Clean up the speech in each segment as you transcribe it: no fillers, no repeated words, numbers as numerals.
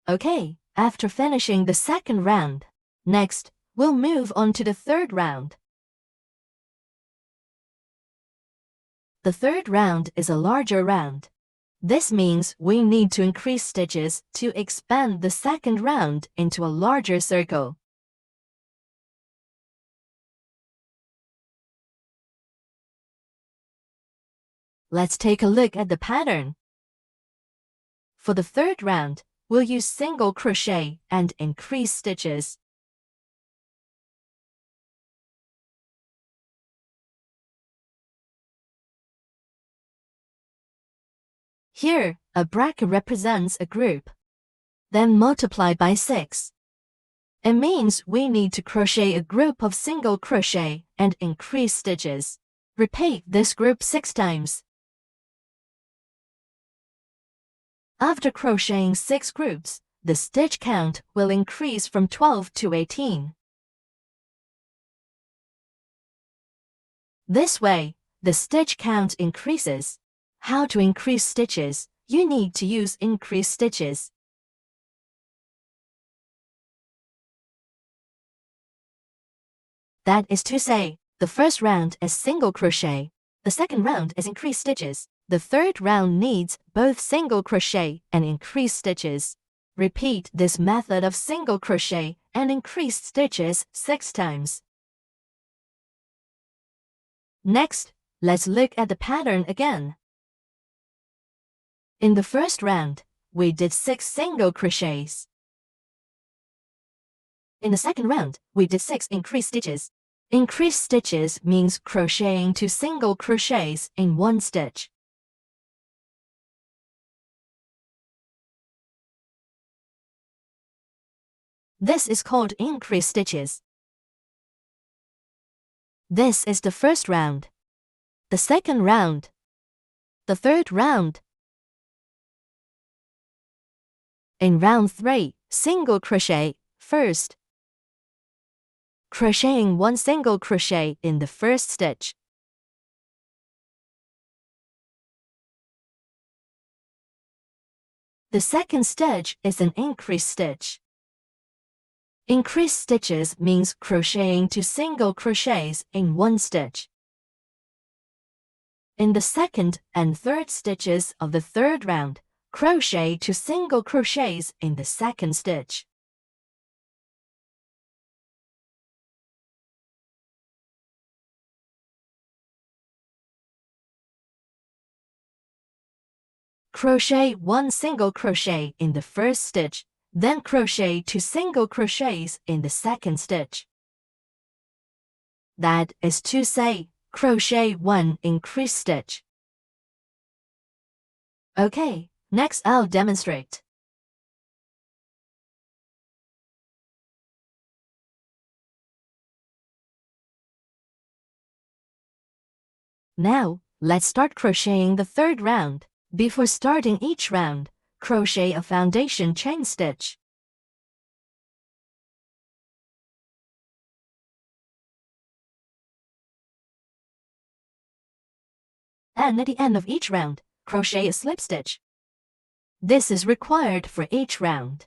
Okay, after finishing the second round, next, we'll move on to the third round. The third round is a larger round. This means we need to increase stitches to expand the second round into a larger circle. Let's take a look at the pattern. For the third round, we'll use single crochet and increase stitches. Here, a bracket represents a group. Then multiply by 6. It means we need to crochet a group of single crochet and increase stitches. Repeat this group 6 times. After crocheting 6 groups, the stitch count will increase from 12 to 18. This way, the stitch count increases. How to increase stitches? You need to use increased stitches. That is to say, the first round is single crochet, the second round is increased stitches, the third round needs both single crochet and increased stitches. Repeat this method of single crochet and increased stitches 6 times. Next, let's look at the pattern again. In the first round, we did 6 single crochets. In the second round, we did 6 increased stitches. Increased stitches means crocheting 2 single crochets in 1 stitch. This is called increased stitches. This is the first round, the second round, the third round. In round 3, single crochet first. Crocheting 1 single crochet in the first stitch. The second stitch is an increased stitch. Increased stitches means crocheting 2 single crochets in 1 stitch. In the second and third stitches of the third round, crochet 2 single crochets in the second stitch. Crochet 1 single crochet in the first stitch, then crochet 2 single crochets in the second stitch. That is to say, crochet 1 increased stitch. Okay, next I'll demonstrate. Now, let's start crocheting the third round. Before starting each round, crochet a foundation chain stitch. And at the end of each round, crochet a slip stitch. This is required for each round.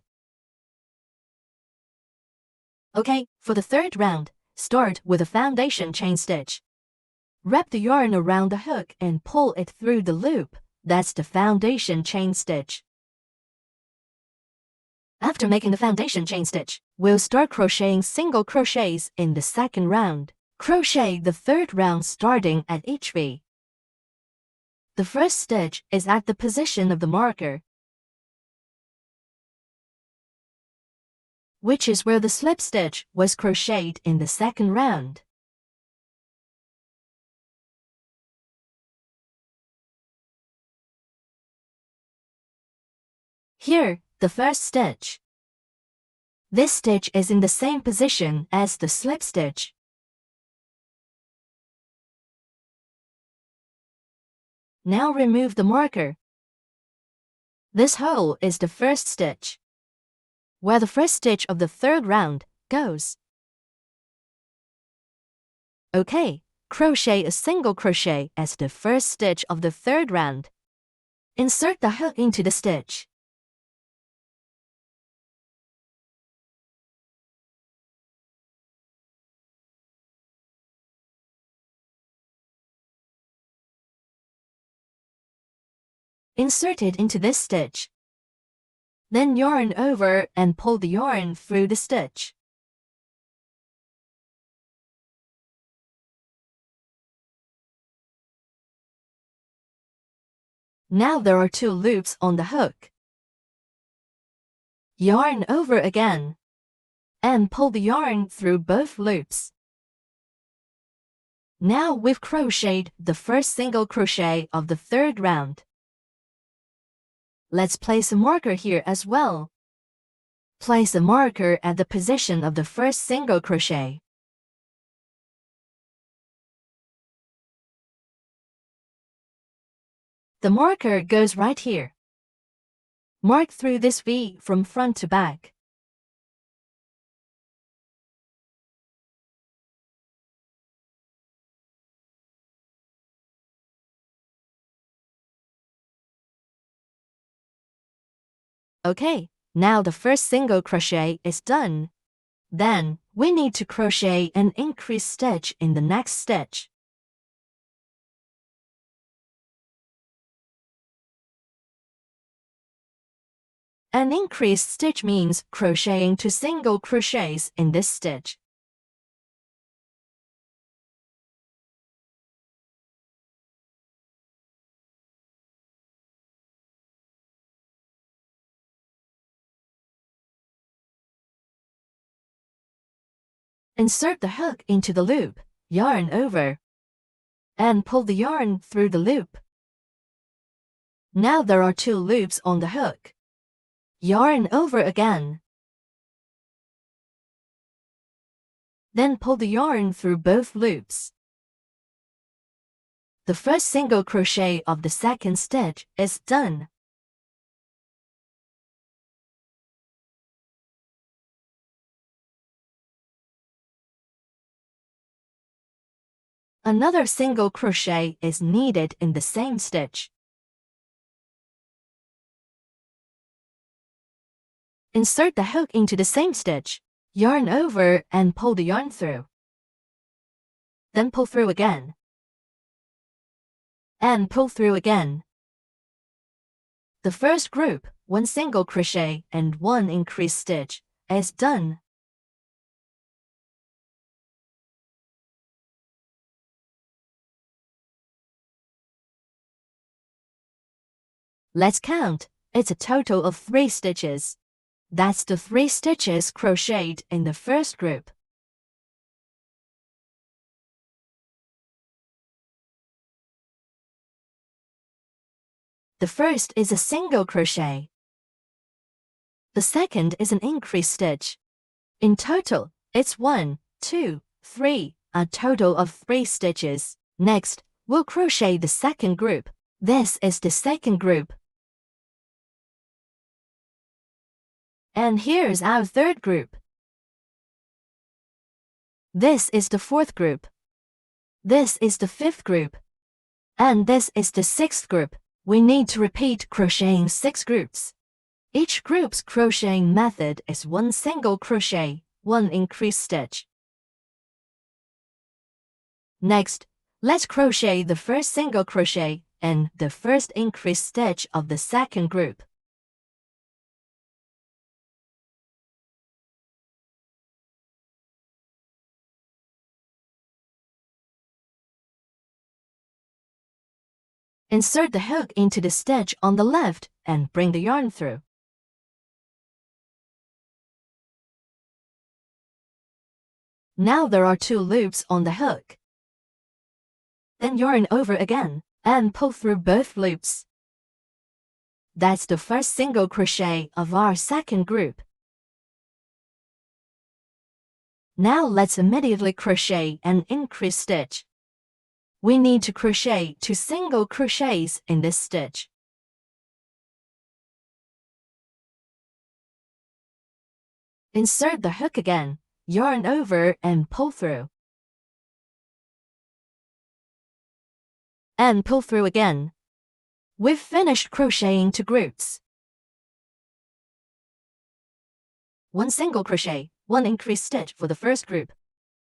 Okay, for the third round, start with a foundation chain stitch. Wrap the yarn around the hook and pull it through the loop. That's the foundation chain stitch. After making the foundation chain stitch, we'll start crocheting single crochets in the second round. Crochet the third round starting at each V. The first stitch is at the position of the marker, which is where the slip stitch was crocheted in the second round. Here, the first stitch. This stitch is in the same position as the slip stitch. Now remove the marker. This hole is the first stitch, where the first stitch of the third round goes. Okay, crochet a single crochet as the first stitch of the third round. Insert the hook into the stitch. Insert it into this stitch. Then yarn over and pull the yarn through the stitch. Now there are 2 loops on the hook. Yarn over again and pull the yarn through both loops. Now we've crocheted the first single crochet of the 3rd round. Let's place a marker here as well. Place a marker at the position of the first single crochet. The marker goes right here. Mark through this V from front to back. Okay, now the first single crochet is done. Then, we need to crochet an increased stitch in the next stitch. An increased stitch means crocheting 2 single crochets in this stitch. Insert the hook into the loop, yarn over, and pull the yarn through the loop. Now there are 2 loops on the hook. Yarn over again. Then pull the yarn through both loops. The first single crochet of the 2nd stitch is done. Another single crochet is needed in the same stitch. Insert the hook into the same stitch, yarn over and pull the yarn through. Then pull through again. And pull through again. The first group, 1 single crochet and 1 increased stitch, is done. Let's count. It's a total of 3 stitches. That's the 3 stitches crocheted in the first group. The first is a single crochet. The second is an increased stitch. In total, it's 1, 2, 3, a total of 3 stitches. Next, we'll crochet the second group. This is the second group. And here's our third group. This is the fourth group. This is the fifth group. And this is the sixth group. We need to repeat crocheting 6 groups. Each group's crocheting method is 1 single crochet, 1 increased stitch. Next, let's crochet the first single crochet and the first increased stitch of the second group. Insert the hook into the stitch on the left and bring the yarn through. Now there are 2 loops on the hook. Then yarn over again and pull through both loops. That's the first single crochet of our second group. Now let's immediately crochet an increased stitch. We need to crochet 2 single crochets in this stitch. Insert the hook again, yarn over and pull through. And pull through again. We've finished crocheting 2 groups. 1 single crochet, 1 increased stitch for the first group.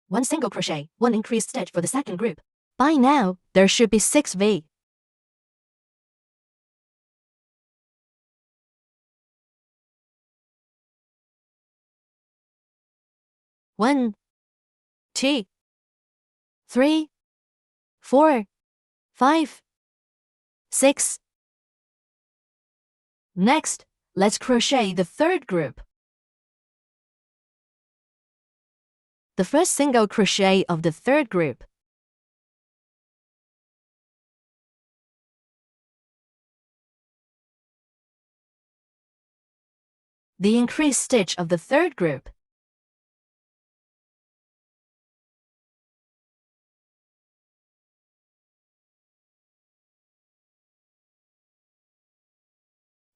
1 single crochet, 1 increased stitch for the second group. By now, there should be 6 V. 1, 2, 3, 4, 5, 6. Next, let's crochet the third group. The first single crochet of the third group. The increased stitch of the third group.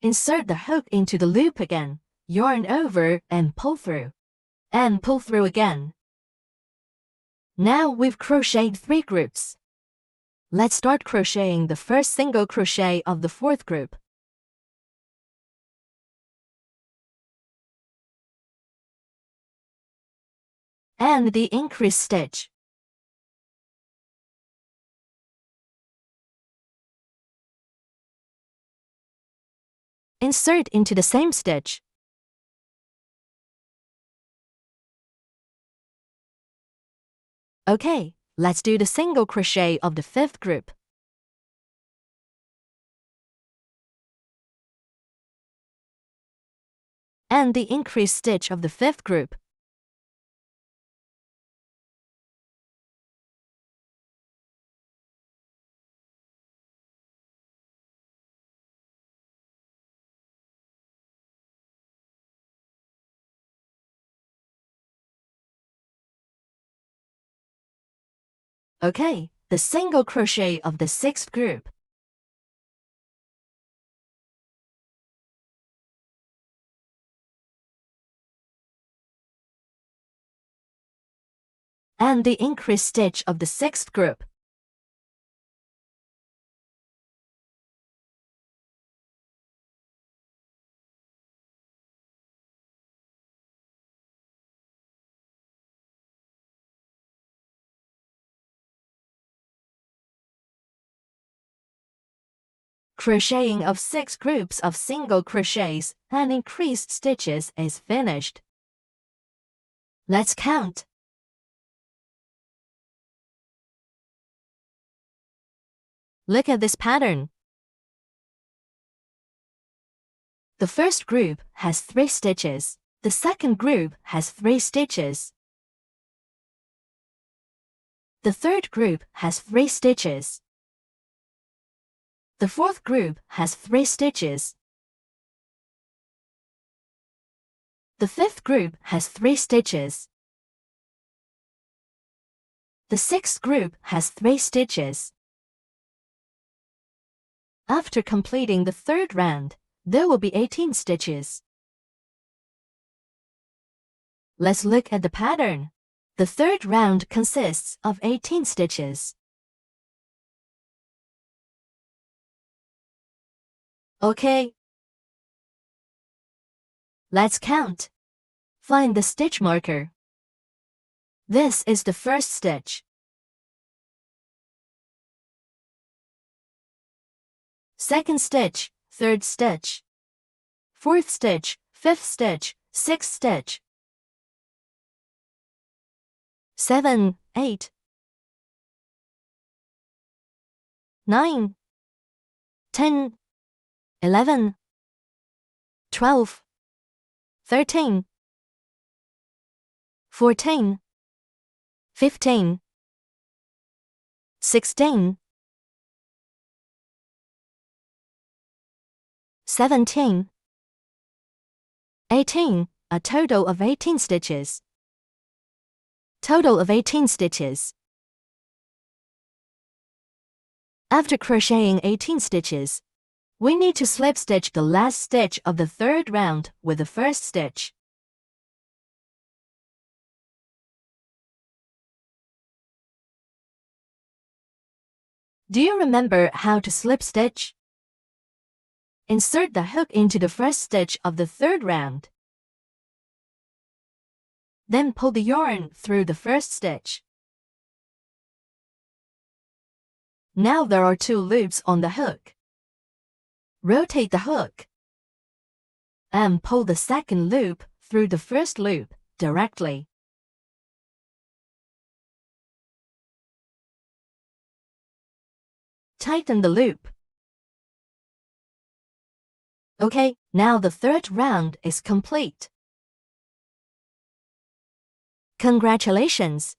Insert the hook into the loop again, yarn over and pull through. And pull through again. Now we've crocheted 3 groups. Let's start crocheting the first single crochet of the fourth group. And the increased stitch. Insert into the same stitch. Okay, let's do the single crochet of the fifth group. And the increased stitch of the fifth group. Okay, the single crochet of the sixth group. And the increased stitch of the sixth group. Crocheting of 6 groups of single crochets and increased stitches is finished. Let's count. Look at this pattern. The first group has 3 stitches. The second group has 3 stitches. The third group has 3 stitches. The fourth group has 3 stitches. The fifth group has 3 stitches. The sixth group has 3 stitches. After completing the third round, there will be 18 stitches. Let's look at the pattern. The third round consists of 18 stitches. Okay. Let's count. Find the stitch marker. This is the first stitch. Second stitch, third stitch. Fourth stitch, fifth stitch, sixth stitch. 7, 8, 9, 10, 11, 12, 13, 14, 15, 16, 17, 18, a total of 18 stitches. Total of 18 stitches. After crocheting 18 stitches, we need to slip stitch the last stitch of the third round with the first stitch. Do you remember how to slip stitch? Insert the hook into the first stitch of the third round. Then pull the yarn through the first stitch. Now there are 2 loops on the hook. Rotate the hook and pull the second loop through the first loop directly. tighten the loop. Okay, now the third round is complete. Congratulations!